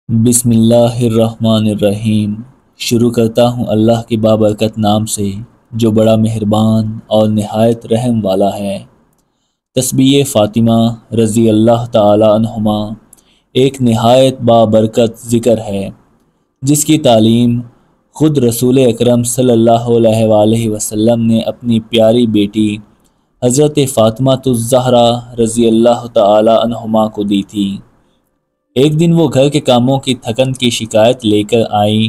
بسم اللہ الرحمن الرحیم۔ شروع کرتا ہوں اللہ کے بابرکت نام سے جو بڑا مہربان اور نہایت رحم والا ہے۔ تسبیح فاطمہ رضی اللہ تعالی عنہما ایک نہایت بابرکت ذکر ہے جس کی تعلیم خود رسول اکرم صلی اللہ علیہ وآلہ وسلم نے اپنی پیاری بیٹی حضرت فاطمہ الزہرا رضی اللہ تعالی عنہما کو دی تھی۔ ایک دن وہ گھر کے کاموں کی تھکن کی شکایت لے کر آئیں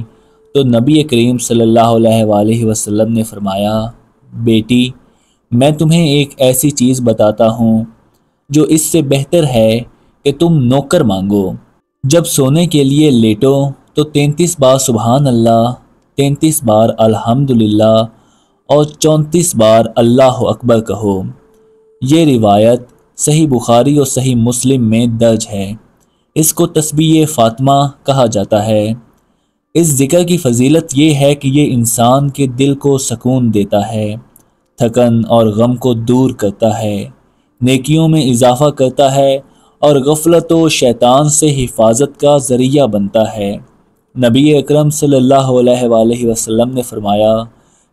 تو نبی کریم صلی اللہ علیہ وآلہ وسلم نے فرمایا، بیٹی میں تمہیں ایک ایسی چیز بتاتا ہوں جو اس سے بہتر ہے کہ تم نوکر مانگو۔ جب سونے کے لیے لیٹو تو 33 بار سبحان اللہ، 33 بار الحمدللہ اور 34 بار اللہ اکبر کہو۔ یہ روایت صحیح بخاری اور صحیح مسلم میں درج ہے۔ اس کو تسبیح فاطمہ کہا جاتا ہے۔ اس ذکر کی فضیلت یہ ہے کہ یہ انسان کے دل کو سکون دیتا ہے، تھکن اور غم کو دور کرتا ہے، نیکیوں میں اضافہ کرتا ہے اور غفلت و شیطان سے حفاظت کا ذریعہ بنتا ہے۔ نبی اکرم صلی اللہ علیہ وآلہ وسلم نے فرمایا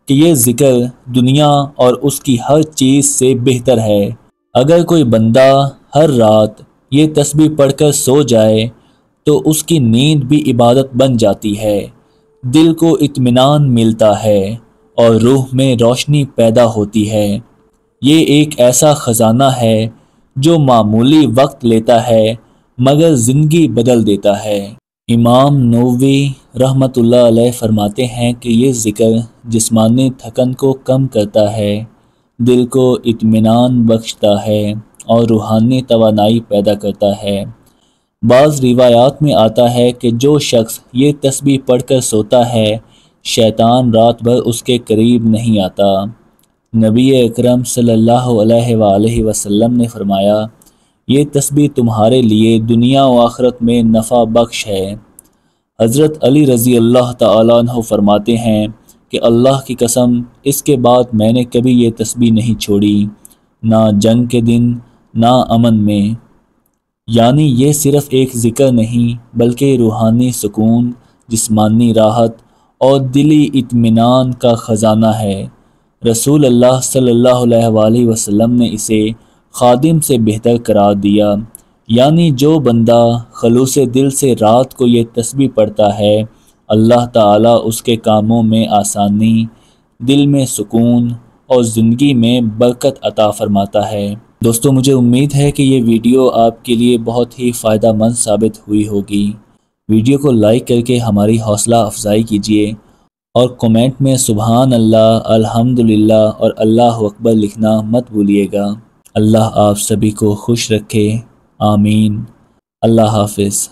کہ یہ ذکر دنیا اور اس کی ہر چیز سے بہتر ہے۔ اگر کوئی بندہ ہر رات یہ تسبیح پڑھ کر سو جائے تو اس کی نیند بھی عبادت بن جاتی ہے، دل کو اطمینان ملتا ہے اور روح میں روشنی پیدا ہوتی ہے۔ یہ ایک ایسا خزانہ ہے جو معمولی وقت لیتا ہے مگر زندگی بدل دیتا ہے۔ امام نووی رحمۃ اللہ علیہ فرماتے ہیں کہ یہ ذکر جسمانی تھکن کو کم کرتا ہے، دل کو اطمینان بخشتا ہے اور روحانی توانائی پیدا کرتا ہے۔ بعض روایات میں آتا ہے کہ جو شخص یہ تسبیح پڑھ کر سوتا ہے شیطان رات بھر اس کے قریب نہیں آتا۔ نبی اکرم صلی اللہ علیہ وآلہ وسلم نے فرمایا، یہ تسبیح تمہارے لیے دنیا و آخرت میں نفع بخش ہے۔ حضرت علی رضی اللہ تعالیٰ عنہ فرماتے ہیں کہ اللہ کی قسم اس کے بعد میں نے کبھی یہ تسبیح نہیں چھوڑی، نہ جنگ کے دن نہ امن میں۔ یعنی یہ صرف ایک ذکر نہیں بلکہ روحانی سکون، جسمانی راحت اور دلی اطمینان کا خزانہ ہے۔ رسول اللہ صلی اللہ علیہ وآلہ وسلم نے اسے خادم سے بہتر قرار دیا، یعنی جو بندہ خلوص دل سے رات کو یہ تسبیح پڑھتا ہے اللہ تعالیٰ اس کے کاموں میں آسانی، دل میں سکون اور زندگی میں برکت عطا فرماتا ہے۔ دوستو مجھے امید ہے کہ یہ ویڈیو آپ کے لیے بہت ہی فائدہ مند ثابت ہوئی ہوگی۔ ویڈیو کو لائک کر کے ہماری حوصلہ افزائی کیجیے اور کومنٹ میں سبحان اللہ، الحمدللہ اور اللہ اکبر لکھنا مت بھولیے گا۔ اللہ آپ سبھی کو خوش رکھے، آمین۔ اللہ حافظ۔